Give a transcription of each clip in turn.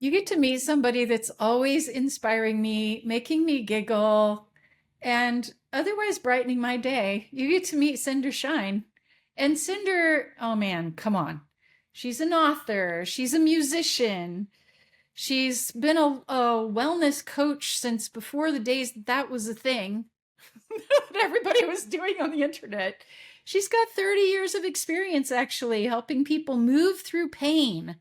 You get to meet somebody that's always inspiring me, making me giggle, and otherwise brightening my day. You get to meet Cinder Shine. And Cinder, oh man, come on. She's an author, she's a musician, she's been a wellness coach since before the days that was a thing that everybody was doing on the internet. She's got 30 years of experience actually helping people move through pain,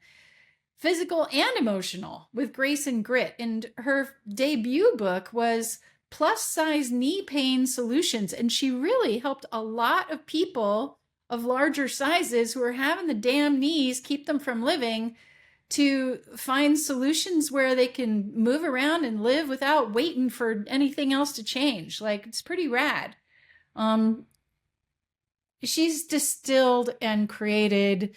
physical and emotional, with grace and grit. And her debut book was Plus Size Knee Pain Solutions. And she really helped a lot of people of larger sizes who are having the damn knees keep them from living to find solutions where they can move around and live without waiting for anything else to change. Like, it's pretty rad. She's distilled and created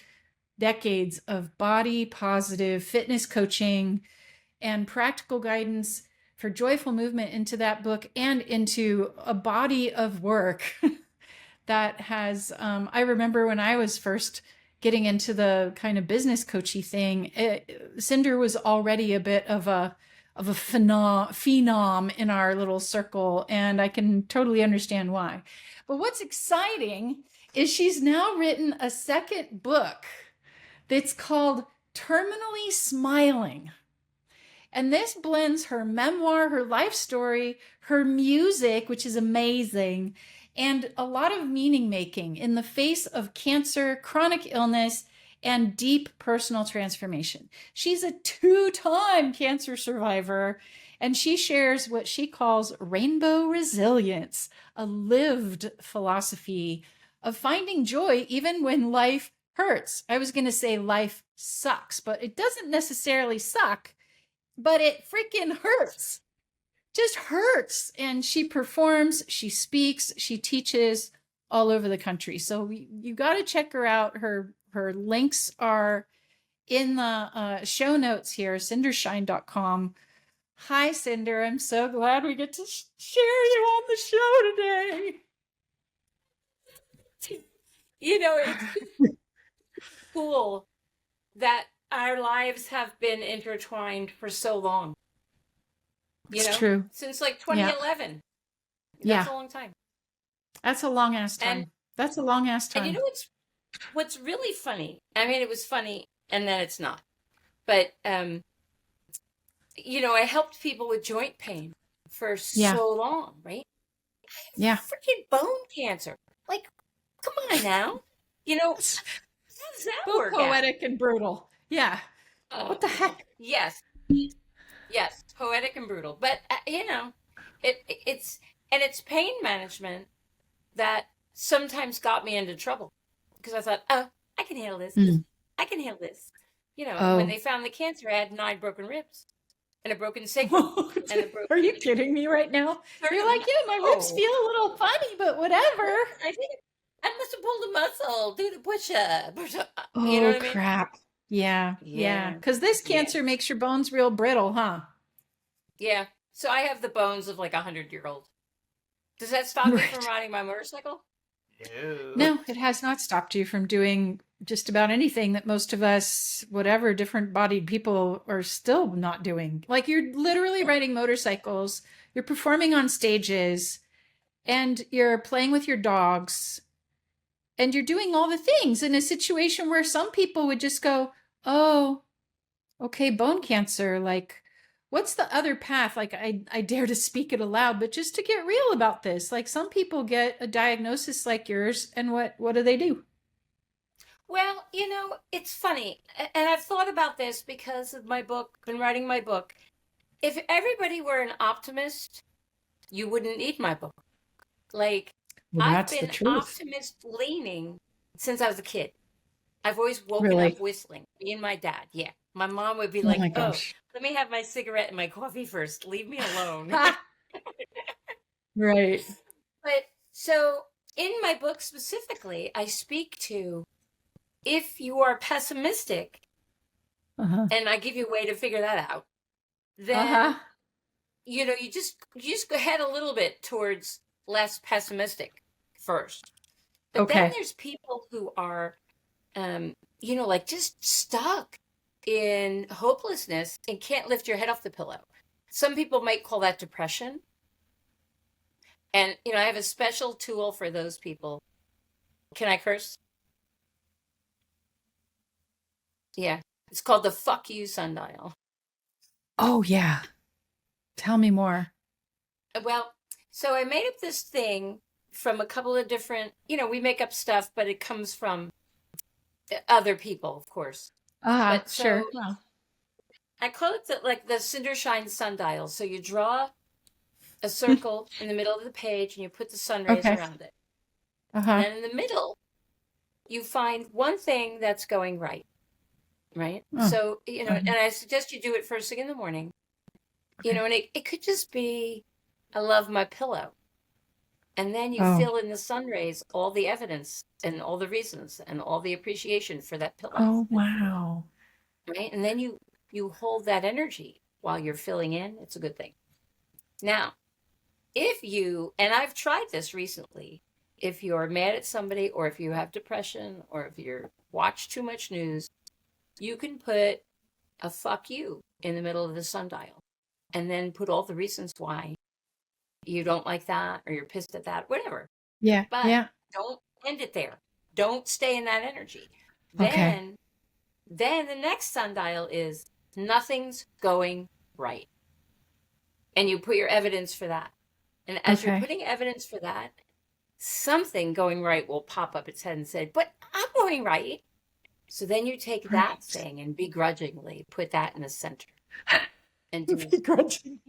decades of body positive fitness coaching and practical guidance for joyful movement into that book and into a body of work that has, I remember when I was first getting into the kind of business coachy thing, Cinder was already a bit of a phenom in our little circle, and I can totally understand why. But what's exciting is she's now written a second book that's called Terminally Smiling. And this blends her memoir, her life story, her music, which is amazing, and a lot of meaning making in the face of cancer, chronic illness, and deep personal transformation. She's a 2-time cancer survivor, and she shares what she calls rainbow resilience, a lived philosophy of finding joy even when life hurts. I was going to say life sucks, but it doesn't necessarily suck, but it freaking hurts. Just hurts. And she performs, she speaks, she teaches all over the country. So you got to check her out. Her links are in the show notes here, cindershine.com. Hi, Cinder. I'm so glad we get to share you on the show today. You know, it's cool that our lives have been intertwined for so long. It's true. Since like 2011. Yeah. That's a long time. That's a long ass time. That's a long ass time. And you know what's really funny? I mean, it was funny and then it's not. But you know, I helped people with joint pain for so long, right? I have freaking bone cancer. Like, come on now. You know, how does that both work poetic out? and brutal. Yeah. What the heck? Yes. Yes, poetic and brutal. But you know, it's pain management that sometimes got me into trouble because I thought, oh, I can handle this. I can handle this. You know, when they found the cancer, I had 9 broken ribs and a broken sacrum. Are you kidding me right now? You're like, yeah, my ribs feel a little funny, but whatever. I think I must have pulled a muscle, do the push-up. Oh, you know what I mean? crap. Yeah. Because this cancer makes your bones real brittle, huh? Yeah. So I have the bones of like 100-year-old. Does that stop me from riding my motorcycle? No, it has not stopped you from doing just about anything that most of us, whatever different bodied people, are still not doing. Like, you're literally riding motorcycles, you're performing on stages, and you're playing with your dogs, and you're doing all the things in a situation where some people would just go, oh, okay, bone cancer. Like, what's the other path? Like, I dare to speak it aloud, but just to get real about this, like, some people get a diagnosis like yours, and what do they do? Well, you know, it's funny. And I've thought about this because of my book, been writing my book. If everybody were an optimist, you wouldn't need my book. Like, I've been optimist leaning since I was a kid. I've always woken up whistling. Me and my dad. Yeah. My mom would be like, oh, let me have my cigarette and my coffee first. Leave me alone. Right. But so in my book specifically, I speak to if you are pessimistic, and I give you a way to figure that out, then, you know, you just head a little bit towards less pessimistic first. But then there's people who are, you know, like just stuck in hopelessness and can't lift your head off the pillow. Some people might call that depression. And, I have a special tool for those people. Can I curse? Yeah. It's called the Fuck You Sundial. Oh, yeah. Tell me more. Well, so I made up this thing from a couple of different, we make up stuff, but it comes from other people, of course. But Sure. so Well, I call it the Cinder Shine sundial. So you draw a circle in the middle of the page and you put the sun rays okay. around it. And Uh-huh. then in the middle, you find one thing that's going right. Right. Oh, So, and I suggest you do it first thing in the morning, okay. and it could just be, I love my pillow. And then you Oh. fill in the sun rays, all the evidence and all the reasons and all the appreciation for that pillow. Oh, wow. Right. And then you hold that energy while you're filling in. It's a good thing. Now, and I've tried this recently, if you're mad at somebody or if you have depression or if you watch too much news, you can put a fuck you in the middle of the sundial and then put all the reasons why you don't like that or you're pissed at that, whatever. Yeah. But Yeah. don't end it there. Don't stay in that energy. Okay. Then the next sundial is nothing's going right. And you put your evidence for that. And as you're Okay. putting evidence for that, something going right will pop up its head and say, but I'm going right. So then you take that Right. thing and begrudgingly put that in the center and do Begrudgingly.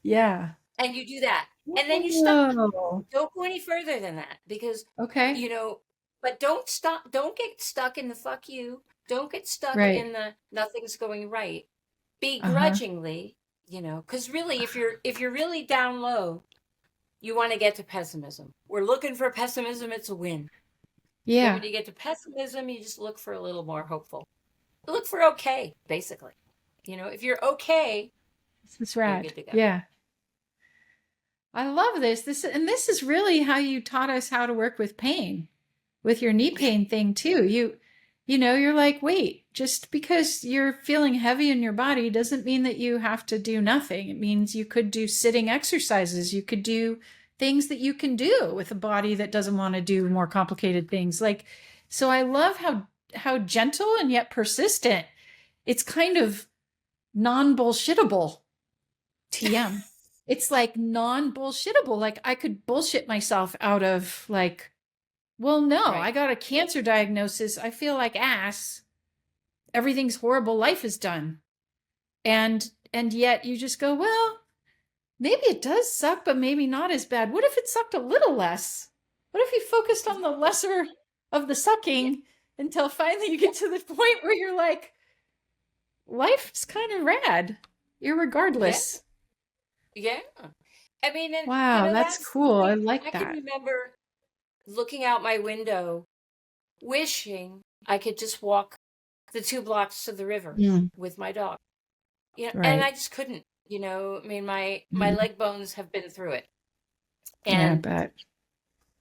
Yeah. and you do that. And then you stop. Whoa. Don't go any further than that because, Okay. but don't stop. Don't get stuck in the fuck you. Don't get stuck Right. in the nothing's going right. Uh-huh. Begrudgingly, because really if you're really down low, you want to get to pessimism. We're looking for pessimism, it's a win. But Yeah. when you get to pessimism, you just look for a little more hopeful. Look for okay, basically. If you're okay, This is you're rad. good to go. Yeah. I love this. This is really how you taught us how to work with pain, with your knee pain thing too. You're like, wait, just because you're feeling heavy in your body doesn't mean that you have to do nothing. It means you could do sitting exercises. You could do things that you can do with a body that doesn't want to do more complicated things. So I love how gentle and yet persistent. It's kind of non-bullshittable. TM. It's like non-bullshittable. Like I could bullshit myself out of well, no, Right. I got a cancer diagnosis. I feel like ass. Everything's horrible. Life is done. And yet you just go, well, maybe it does suck, but maybe not as bad. What if it sucked a little less? What if you focused on the lesser of the sucking until finally you get to the point where you're like, life's kind of rad, irregardless. Yeah. I mean, and Wow, that's cool. I like I can that. remember looking out my window, wishing I could just walk the 2 blocks to the river with my dog. And Right. I just couldn't. I mean, my Mhm. leg bones have been through it, Yeah, I and bet.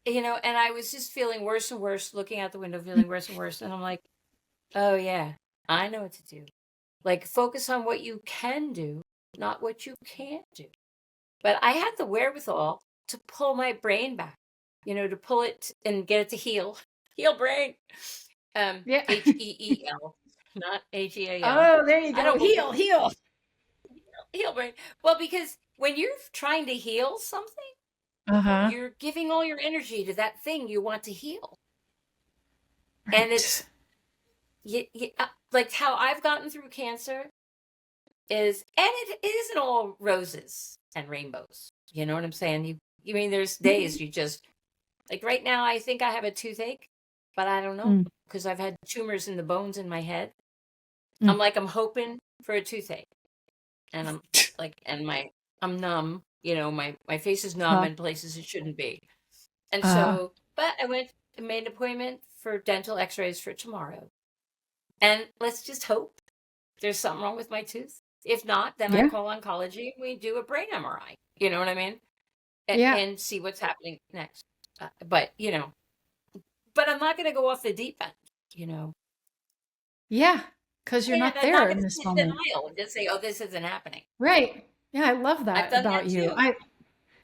and I was just feeling worse and worse, looking out the window, feeling worse and worse, and I'm like, oh yeah, I know what to do. Like focus on what you can do, not what you can't do. But I had the wherewithal to pull my brain back, to pull it and get it to heal. Heal brain. Yeah. HEEL, not HEAL. Oh, there you I go. don't believe Heal. heal brain. Well, because when you're trying to heal something, Uh-huh. you're giving all your energy to that thing you want to heal. And it's like how I've gotten through cancer and it isn't all roses and rainbows. You know what I'm saying? You mean there's days you just like right now I think I have a toothache, but I don't know because I've had tumors in the bones in my head. I'm hoping for a toothache. And I'm like I'm numb, my face is numb in places it shouldn't be. And so but I went and made an appointment for dental x-rays for tomorrow. And let's just hope there's something wrong with my tooth. If not, then I call oncology and we do a brain MRI. You know what I mean? And see what's happening next. But I'm not going to go off the deep end, Yeah. because you're not I'm not there going in to this sit in moment. denial and just say, "Oh, this isn't happening." Right. Yeah, I love I've that done about that you. too.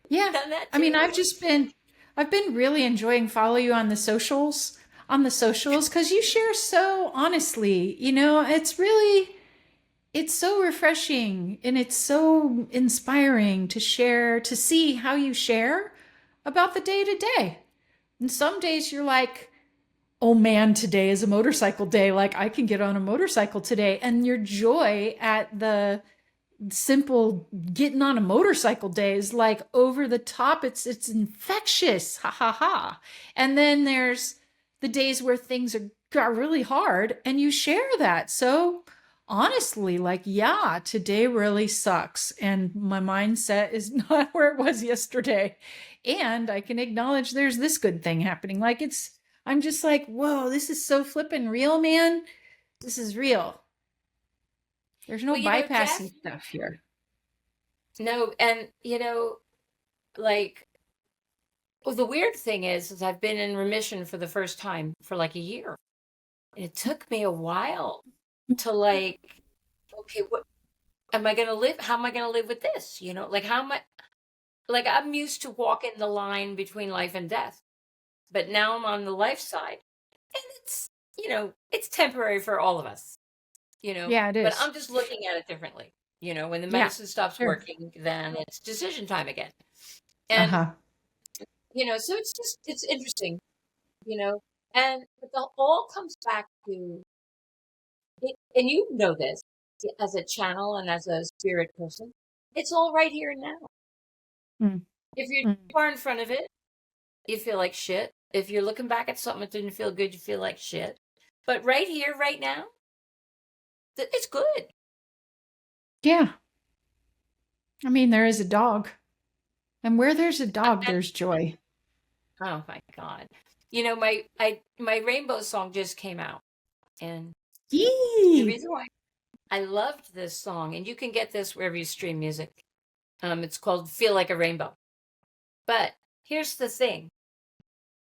Yeah. Done that I mean, too. I've been really enjoying follow you on the socials, because you share so honestly. It's so refreshing and it's so inspiring to share, to see how you share about the day to day. And some days you're like, oh man, today is a motorcycle day. Like I can get on a motorcycle today. And your joy at the simple getting on a motorcycle day is like over the top. It's infectious. Ha ha ha. And then there's the days where things got really hard and you share that. So honestly, like, yeah, today really sucks. And my mindset is not where it was yesterday. And I can acknowledge there's this good thing happening. I'm just like, whoa, this is so flippin' real, man. This is real. There's no Well, Jeff, bypassing stuff here. no, and like, well, the weird thing is I've been in remission for the first time for like a year, and it took me a while to like, okay, what am I going to live? How am I going to live with this? Like how am I? Like I'm used to walking the line between life and death, but now I'm on the life side, and it's temporary for all of us. Yeah, it But is. I'm just looking at it differently. When the Yeah, medicine stops sure. working, then it's decision time again. And, Uh-huh. so it's interesting, you know, and it all comes back to it, and you know this as a channel and as a spirit person, it's all right here and now. Mm, If you're mm. too far in front of it, you feel like shit. If you're looking back at something that didn't feel good, you feel like shit. But right here, right now, it's good. Yeah. I mean, there is a dog. And where there's a dog, there's joy. Oh my God. My rainbow song just came out. And the Yee! reason why I loved this song, and you can get this wherever you stream music. It's called Feel Like a Rainbow. But here's the thing.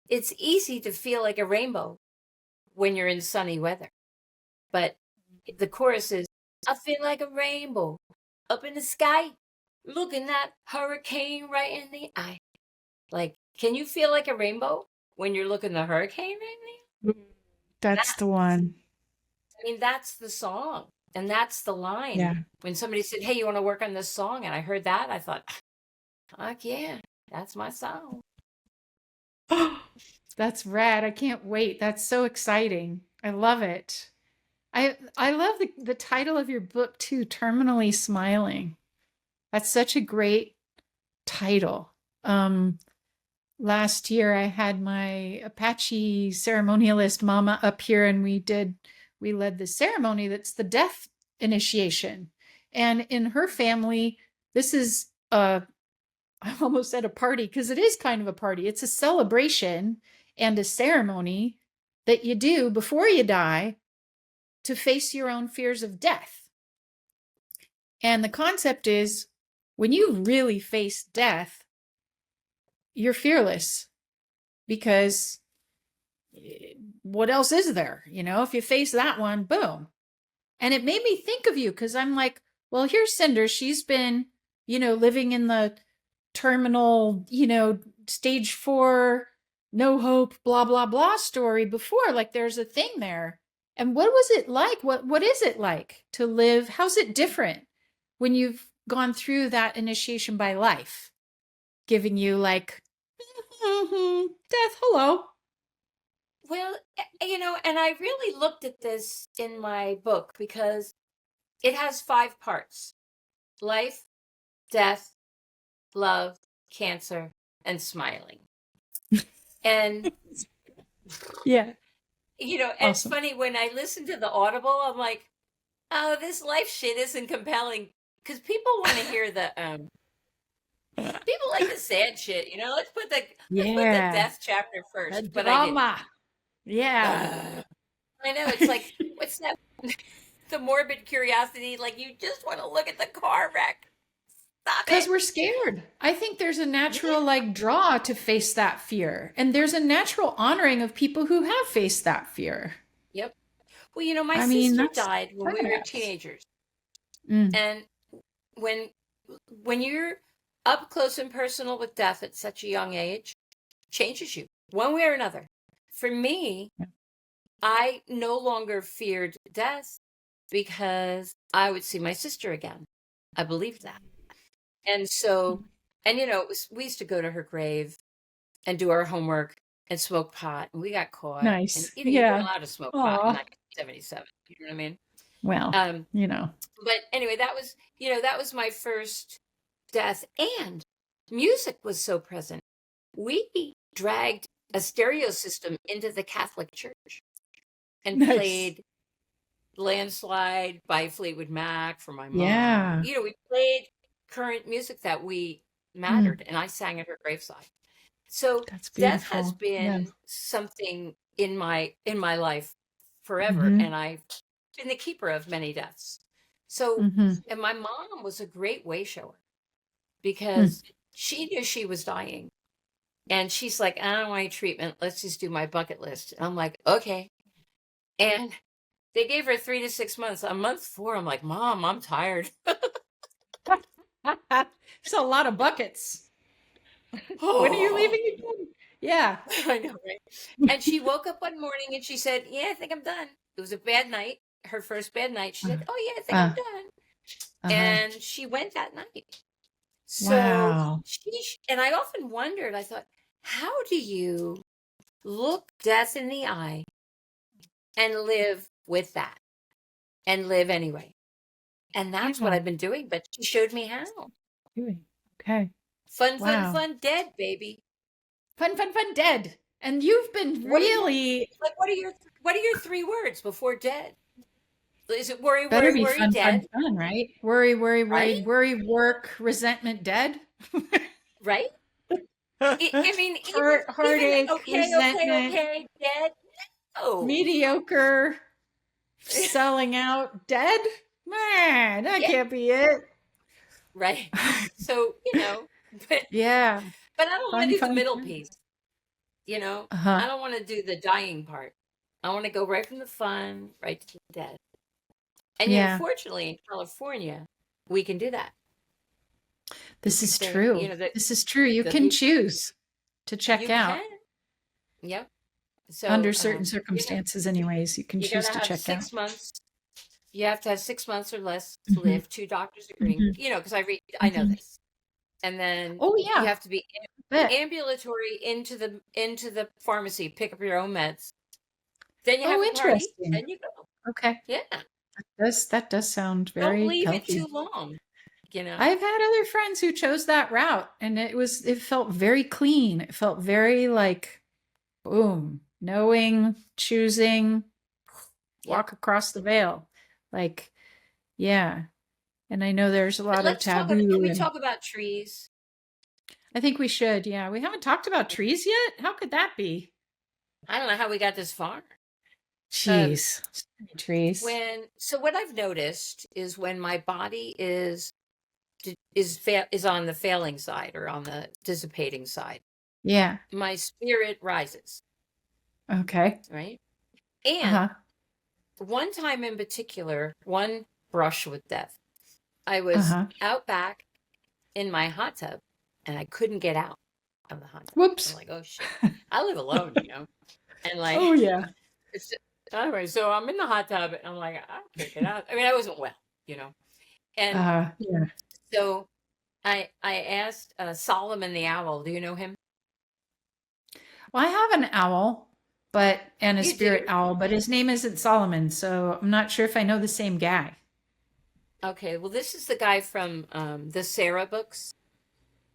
It's easy to feel like a rainbow when you're in sunny weather. But the chorus is, I feel like a rainbow up in the sky, looking at hurricane right in the eye. Like, can you feel like a rainbow when you're looking the hurricane right in the eye? That's That, the one. that's the song. And that's the line. Yeah. When somebody said, hey, you want to work on this song? And I heard that, I thought, fuck yeah, that's my song. That's rad. I can't wait. That's so exciting. I love it. I love the title of your book too, Terminally Smiling. That's such a great title. Last year I had my Apache ceremonialist mama up here and we led the ceremony that's the death initiation. And in her family, this is I almost said a party because it is kind of a party. It's a celebration and a ceremony that you do before you die to face your own fears of death. And the concept is when you really face death, you're fearless because what else is there? If you face that one, boom. And it made me think of you because I'm like, well, here's Cinder. She's been, living in the terminal, stage 4, no hope, blah, blah, blah story before. Like there's a thing there. And what was it like? What is it like to live? How's it different when you've gone through that initiation by life, giving you like, death, hello. Well, and I really looked at this in my book because it has 5 parts: life, death, love, cancer, and smiling. And, Yeah. and it's Awesome. funny when I listen to the Audible, I'm like, oh, this life shit isn't compelling because people want to hear the, people like the sad shit, let's put the Yeah. death chapter first. The But I didn't. drama. Yeah. I know, it's like, what's that? The morbid curiosity, like you just want to look at the car wreck. Stop Because it. we're scared. I think there's a natural Yeah. draw to face that fear. And there's a natural honoring of people who have faced that fear. Yep. Well, my I mean, sister that's died when we were badass. teenagers. Mm, And when when you're up close and personal with death at such a young age, changes you one way or another. For me, yeah. I no longer feared death because I would see my sister again. I believed that. And so, and we used to go to her grave and do our homework and smoke pot, and we got caught. And Nice. you weren't Yeah. allowed to smoke pot in Aw. 1977. You know what I mean? Well, Um, you know. but anyway, that was my first death, and music was so present. We dragged a stereo system into the Catholic Church and Nice. played Landslide by Fleetwood Mac for my mom. Yeah. We played current music that we Mm, mattered, and I sang at her graveside. So that's death has beautiful. Yeah. been something in my life forever, Mm-hmm. and I've been the keeper of many deaths. So, Mm-hmm. and my mom was a great way shower Mm. because she knew she was dying. And she's like, I don't want any treatment. Let's just do my bucket list. And I'm like, okay. And they gave her 3 to 6 months. On month 4, I'm like, Mom, I'm tired. It's a lot of buckets. When are you Oh, leaving again? Yeah. I know, right? And she woke up one morning and she said, yeah, I think I'm done. It was a bad night, her first bad night. She said, oh, yeah, I think I'm Uh, done. uh-huh. And she went that night. So Wow. and I often wondered, I thought, how do you look death in the eye and live with that and live anyway? And that's what Yeah. I've been doing, but she showed me how. Okay. Fun, fun, Wow. fun, dead, baby. Fun, fun, fun, dead. And you've been What are you really like? What are your 3 words before dead? Is it worry, better worry, be worry, fun, fun, dead? fun, right? Worry, worry, Right? worry, worry, work, resentment, dead. Right? I mean, even Heartache, okay, okay, resentment, okay, dead. Oh, mediocre, selling out, dead. Man, that yeah, can't be it. right. So but Yeah. but I don't want Fun, to do the fun, middle fun. piece. You know, Uh-huh. I don't want to do the dying part. I want to go right from the fun right to the dead. And Yeah. fortunately, in California, we can do that. This is There, true. This is true. You can the choose to check you out can. Yep. under So, certain circumstances, anyways. You can you got choose to to have check out. 6 months. You have to have 6 months or less to Hmm. live. 2 doctors agreeing. Hmm. Because I know Hmm. this. And then Oh, you yeah. have to be Bet. ambulatory into the pharmacy, pick up your own meds. Then you have Oh, a party. interesting. Then you go. Okay. Yeah. That does sound Don't very leave it too healthy. long. I've had other friends who chose that route, and it felt very clean. It felt very like boom, knowing, choosing, Yep. walk across the veil. Like, yeah. And I know there's a But lot of can taboo, we and talk about trees? I think we should. Yeah, we haven't talked about trees yet. How could that be? I don't know how we got this far. Um, Jeez, so many trees. so what I've noticed is when my body is on the failing side or on the dissipating side, Yeah. my spirit rises, Okay. right? And Uh-huh. one time in particular, one brush with death, I was Uh-huh. out back in my hot tub and I couldn't get out of the hot tub. I'm Whoops. like, oh shit, I live alone, and like, Oh yeah. it's, anyway, so I'm in the hot tub and I'm like, I can't get out. I mean, I wasn't well, and Yeah. so I asked Solomon the owl. Do you know him? Well, I have an owl, and a You spirit do? owl, but his name isn't Solomon, so I'm not sure if I know the same guy. Okay, well, this is the guy from the Sarah books.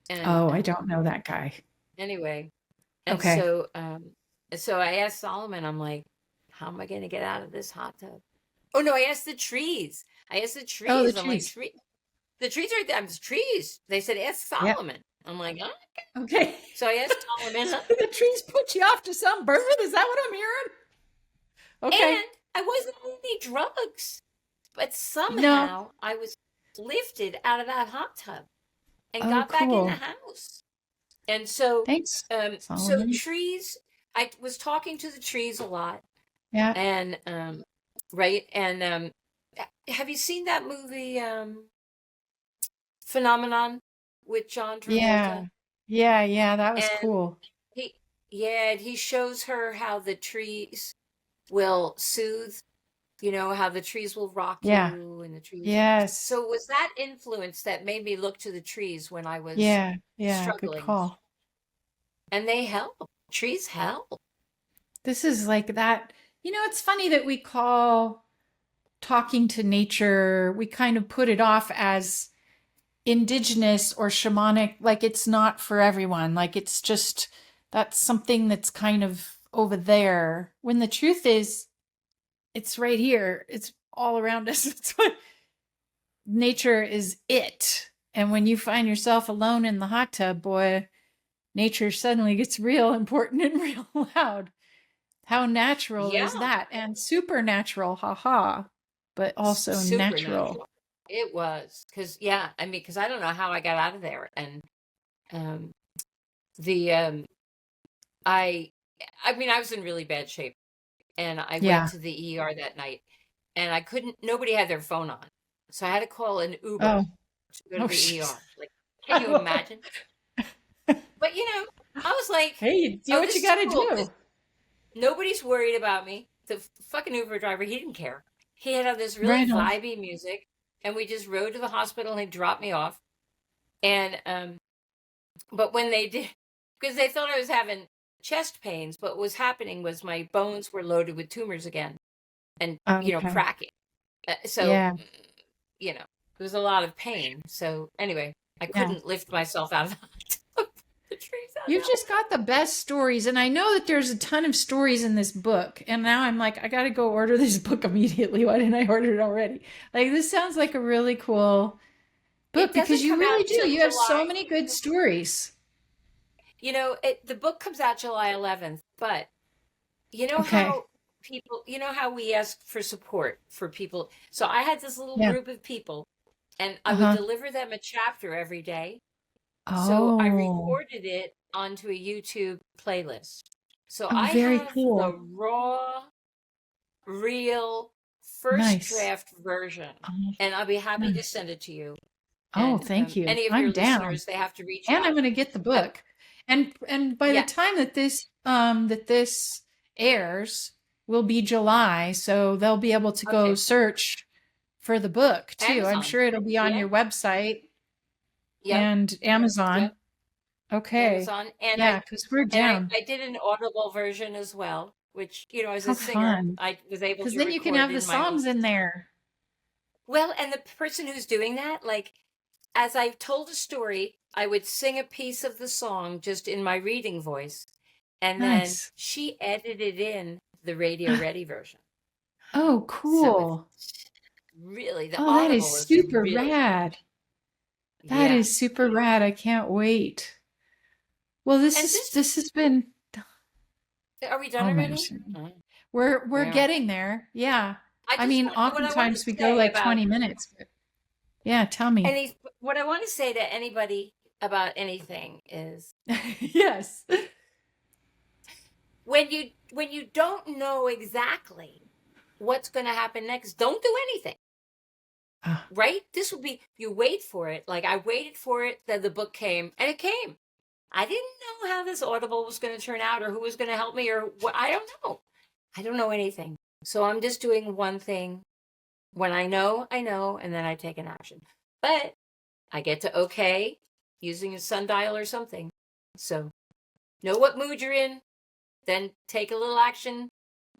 And Oh, I don't know that guy. anyway, and Okay. so I asked Solomon, I'm like, how am I going to get out of this hot tub? Oh no, I asked the trees. Oh, the I'm like, trees. the trees are there. Trees. They said, ask Yeah. Solomon. I'm like, huh? Okay. So I asked Solomon, The trees put you off to some bird? Is that what I'm hearing? Okay. and I wasn't on any drugs, but No. somehow I was lifted out of that hot tub and Oh, got back in the cool. house. And so, Thanks, so Solomon. trees, I was talking to the trees a lot, Yeah. and right? And have you seen that movie Phenomenon with John Yeah. Travolta? Yeah, yeah, that was And cool. he, yeah, he shows her how the trees will soothe, how the trees will rock Yeah. you and the trees. Yes. So it was that influence that made me look to the trees when I was Yeah. Yeah, good struggling. call. And they help. Trees help. This is like that. It's funny that we call talking to nature, we kind of put it off as indigenous or shamanic, like it's not for everyone. Like it's just, that's something that's kind of over there. When the truth is, it's right here. It's all around us. It's what nature is it. And when you find yourself alone in the hot tub, boy, nature suddenly gets real important and real loud. How natural Yeah, is that? And supernatural, haha, but also natural. supernatural. It was. Yeah, I mean, because I don't know how I got out of there. And um, the, I, I mean, I was in really bad shape. And I went Yeah. to the ER that night and nobody had their phone on. So I had to call an Oh, Uber to go to oh, the jeez. ER. Like, can you imagine? But I was like, Hey, you do oh, what you this is got to cool because do. nobody's worried about me. The fucking Uber driver, he didn't care. He had this really Right on. vibey music, and we just rode to the hospital and he dropped me off. And but when they did, because they thought I was having chest pains, but what was happening was my bones were loaded with tumors again, and Okay. cracking. So Yeah. it was a lot of pain. So anyway, I Yeah. couldn't lift myself out of the trees out You've now. just got the best stories. And I know that there's a ton of stories in this book. And now I'm like, I got to go order this book immediately. Why didn't I order it already? Like, this sounds like a really cool It book because doesn't you come really out do. till You have so July. many good stories. The book comes out July 11th, but you know Okay. how how we ask for support for people. So I had this little Yeah. group of people and I Uh would huh. deliver them a chapter every day. So I Oh, recorded it onto a YouTube playlist. So oh, I very have the cool. raw, real first Nice. draft version, Oh, and I'll be happy to nice. send it to you. Oh, And thank you. any of I'm your down. listeners, they have to reach And I'm out. going to get the Uh, book. And by the yeah. time that this airs will be July, so they'll be able to go Okay. search for the book too. I'm Amazon. sure it'll be on Yeah. your website Yep. and Yep. Amazon. Okay. Amazon. And Yeah, because we're down. I did an Audible version as well, which, as How a singer, fun. I was able Because to then you can record have the in my own. songs in there. Well, and the person who's doing that, like, as I've told a story, I would sing a piece of the song just in my reading voice, and then Nice. she edited in the radio ready version. Oh, So it's cool. really, the Oh, that Audible is is super really cool. rad. That Yeah. is super rad. I can't wait. Well, this And is this, this has been are we done almost. already? Oh, We're yeah. getting there. Yeah. I mean, What I want to oftentimes we go say like about 20 minutes. But yeah, tell me. what I want to say to anybody about anything is Yes. when you don't know exactly what's going to happen next, don't do anything. Ah, Right? This would be, you wait for it. Like I waited for it, then the book came, and it came. I didn't know how this Audible was going to turn out or who was going to help me or what. I don't know. I don't know anything. So I'm just doing one thing. When I know, and then I take an action. But I get to okay using a sundial or something. So know what mood you're in, then take a little action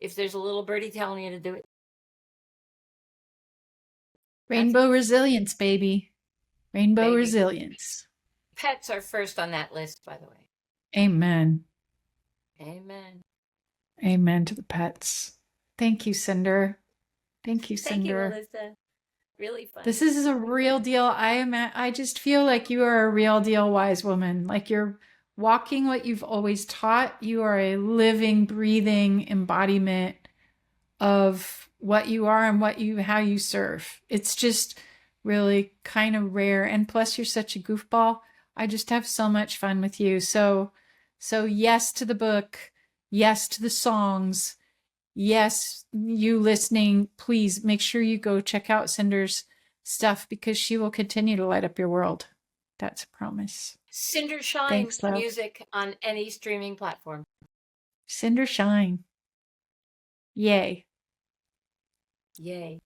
if there's a little birdie telling you to do it. That's it, rainbow resilience, baby. Rainbow baby. resilience. Pets are first on that list, by the way. Amen. Amen. Amen to the pets. Thank you, Cinder. Thank you, Thank you, Cinder. Mellissa. Really fun. This is a real deal. I just feel like you are a real deal wise woman. Like you're walking what you've always taught. You are a living, breathing embodiment of what you are and how you serve. It's just really kind of rare. And plus you're such a goofball. I just have so much fun with you. So yes to the book. Yes to the songs. yes, you listening, please make sure you go check out Cinder's stuff because she will continue to light up your world. That's a promise. Cinder Shine Thanks, love. music on any streaming platform. Cinder Shine. Yay. Yay.